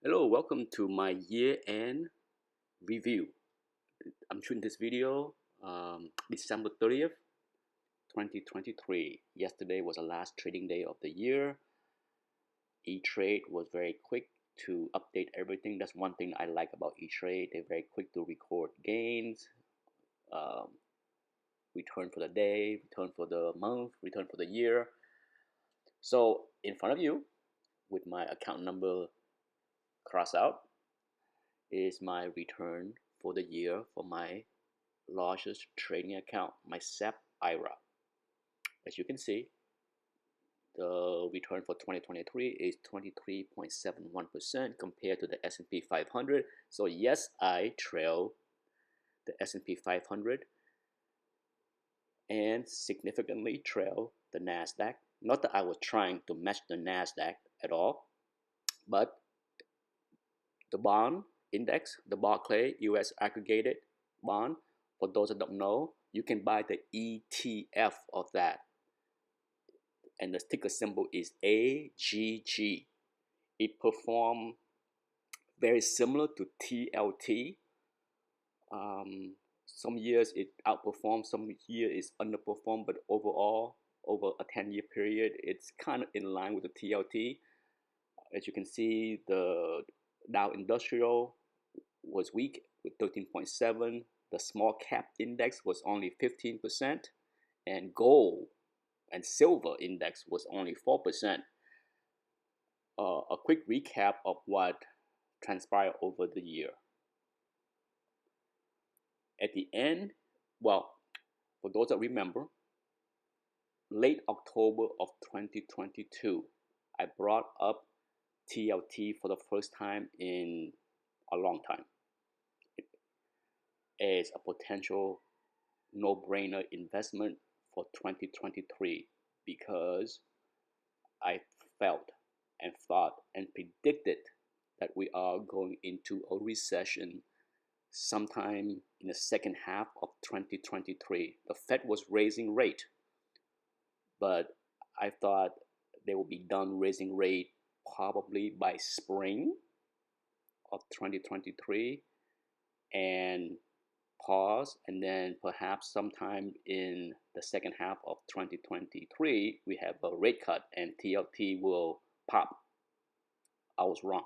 Hello, welcome to my year-end review. I'm shooting this video December 30th, 2023. Yesterday was the last trading day of the year. E-Trade was very quick to update everything. That's one thing I like about E-Trade. They're very quick to record gains, um, return for the day, return for the month, return for the year. So in front of you, with my account number crossed out, is my return for the year for my largest trading account, my SEP IRA. As you can see, the return for 2023 is 23.71% compared to the S&P 500. So yes, I trail the S&P 500 and significantly trail the NASDAQ. Not that I was trying to match the NASDAQ at all, but the bond index, the Barclay US Aggregated Bond, for those that don't know, you can buy the ETF of that. And the ticker symbol is AGG. It performed very similar to TLT. Some years it outperformed, some years it underperformed, but overall, over a 10-year period, it's kind of in line with the TLT. As you can see, the Dow Industrial was weak with 13.7. The small cap index was only 15%, and gold and silver index was only 4%. A quick recap of what transpired over the year. At the end, well, for those that remember, late October of 2022, I brought up TLT for the first time in a long time as a potential no-brainer investment for 2023 because I felt and thought and predicted that we are going into a recession sometime in the second half of 2023. The Fed was raising rate, but I thought they will be done raising rate probably by spring of 2023 and pause, and then perhaps sometime in the second half of 2023 we have a rate cut and TLT will pop. I was wrong.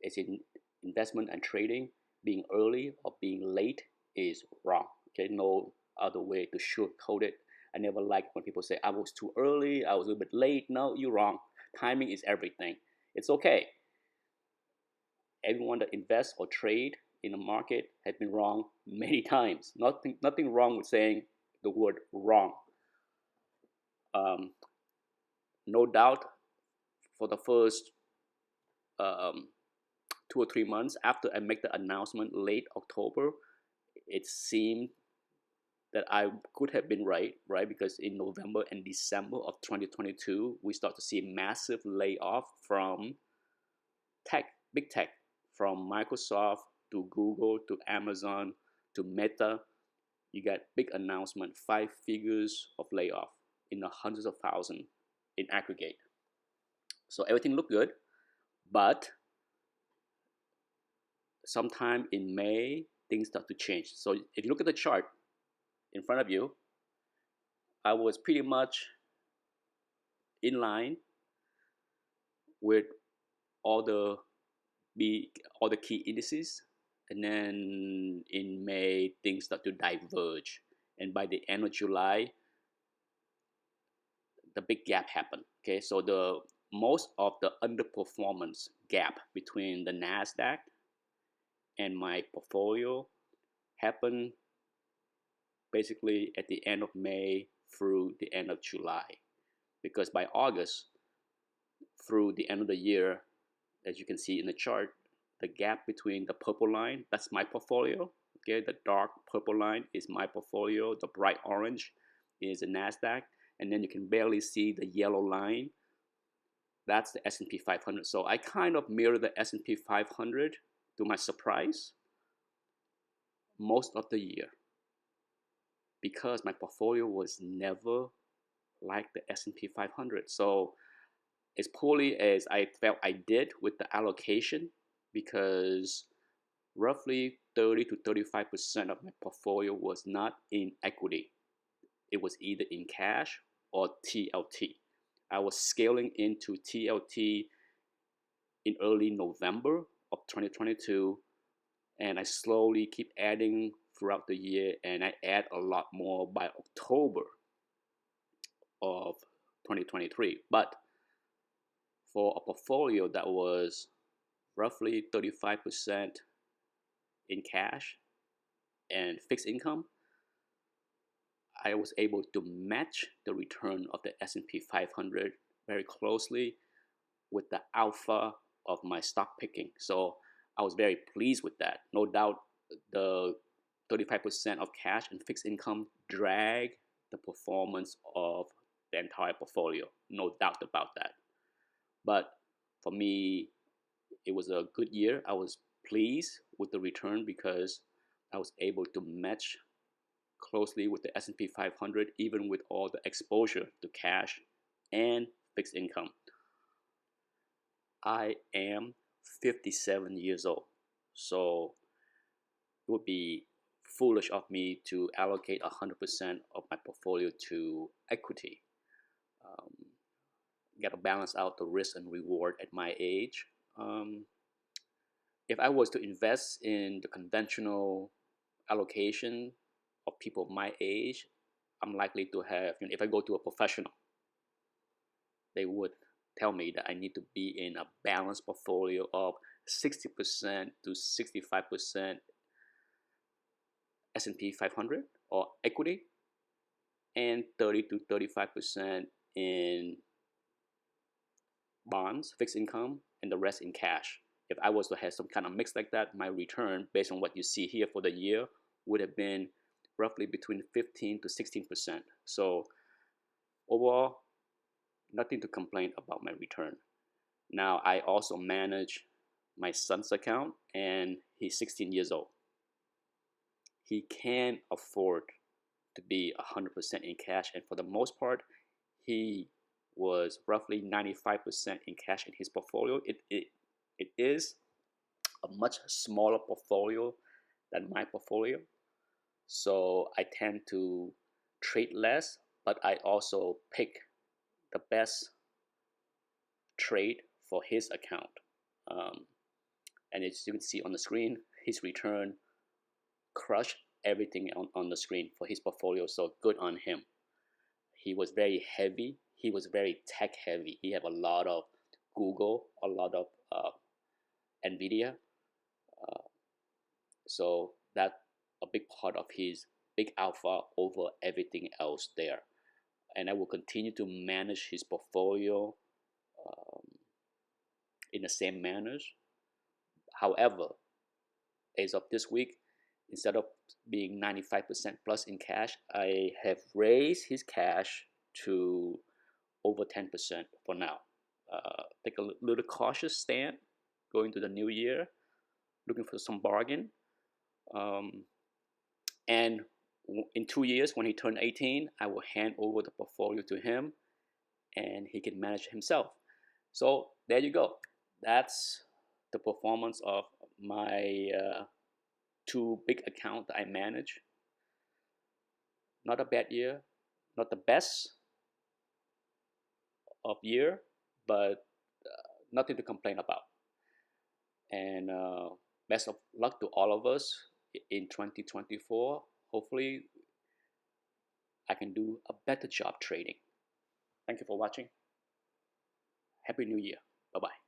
It's in investment and trading, being early or being late is wrong. Okay, no other way to sugarcoat it. I never like when people say I was too early, I was a little bit late. No, you're wrong. Timing is everything. It's okay. Everyone that invests or trade in the market has been wrong many times. Nothing wrong with saying the word wrong. No doubt, for the first 2 or 3 months after I make the announcement late October, it seemed that I could have been right? Because in November and December of 2022, we start to see massive layoff from tech, big tech, from Microsoft to Google to Amazon to Meta. You got big announcement, 5 figures of layoff in the hundreds of thousands in aggregate. So everything looked good, but sometime in May, things start to change. So if you look at the chart in front of you, I was pretty much in line with all the key indices, and then in May things start to diverge, and by the end of July the big gap happened. Okay, so the most of the underperformance gap between the NASDAQ and my portfolio happened basically at the end of May through the end of July, because by August through the end of the year, as you can see in the chart, the gap between the purple line, that's my portfolio. Okay, the dark purple line is my portfolio, the bright orange is the NASDAQ, and then you can barely see the yellow line. That's the S&P 500. So I kind of mirror the S&P 500 to my surprise most of the year, because my portfolio was never like the S&P 500. So as poorly as I felt I did with the allocation, because roughly 30 to 35% of my portfolio was not in equity. It was either in cash or TLT. I was scaling into TLT in early November of 2022, and I slowly keep adding throughout the year, and I add a lot more by October of 2023. But for a portfolio that was roughly 35% in cash and fixed income, I was able to match the return of the S&P 500 very closely with the alpha of my stock picking. So I was very pleased with that. No doubt the 35% of cash and fixed income drag the performance of the entire portfolio. No doubt about that. But for me, it was a good year. I was pleased with the return because I was able to match closely with the S&P 500, even with all the exposure to cash and fixed income. I am 57 years old, so it would be foolish of me to allocate 100% of my portfolio to equity. Got to balance out the risk and reward at my age. If I was to invest in the conventional allocation of people my age, I'm likely to have, if I go to a professional, they would tell me that I need to be in a balanced portfolio of 60% to 65% S&P 500 or equity, and 30 to 35% in bonds, fixed income, and the rest in cash. If I was to have some kind of mix like that, my return, based on what you see here for the year, would have been roughly between 15 to 16%. So overall, nothing to complain about my return. Now, I also manage my son's account, and he's 16 years old. He can afford to be 100% in cash, and for the most part, he was roughly 95% in cash in his portfolio. It is a much smaller portfolio than my portfolio, so I tend to trade less, but I also pick the best trade for his account. And as you can see on the screen, his return crushed everything on the screen for his portfolio, so good on him. He was very heavy. He was very tech heavy. He had a lot of Google, a lot of NVIDIA. So that's a big part of his big alpha over everything else there. And I will continue to manage his portfolio in the same manners. However, as of this week, instead of being 95% plus in cash, I have raised his cash to over 10% for now. Take a little cautious stand going to the new year, looking for some bargain. And in 2 years, when he turned 18, I will hand over the portfolio to him, and he can manage himself. So there you go. That's the performance of my two big accounts that I manage. Not a bad year, not the best of year, but nothing to complain about. And best of luck to all of us in 2024. Hopefully, I can do a better job trading. Thank you for watching. Happy New Year. Bye-bye.